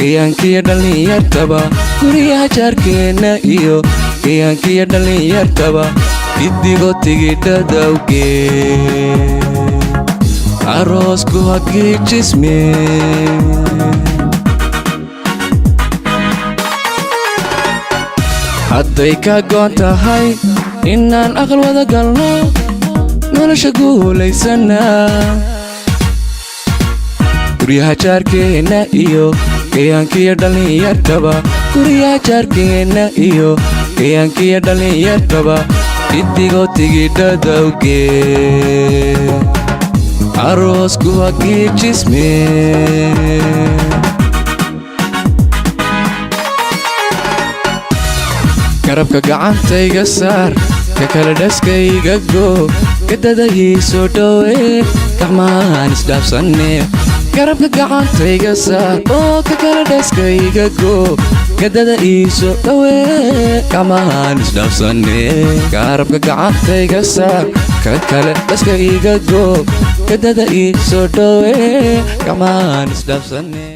Kiyankiya dhalinyartaba guryaha jaarkeena iyo kiyankiya dhalinyartaba idigo tigidhada awgeed aroosku ha giijisme hadday ka goon tahay inaan aqal wada galno nolosha guulaysana guryaha jaarkeena iyo kiyankiya dhalinyartaba guryaha jaarkeena iyo kiyankiya dhalinyartaba idigo tigidhada awgeed aroosku ha giijisme garabka gacantayga saar ka kala dhaskayga goo gadada ii soo dhowee gacmahaan isdhaafsanne garabka gacantayga saar oo ka kala dhaskayga goo gadada ii soo dhowee gacmahaan isdhaafsanne garabka gacantayga saar ka kala dhaskayga goo gadada ii soo dhowee gacmahaan isdhaafsanne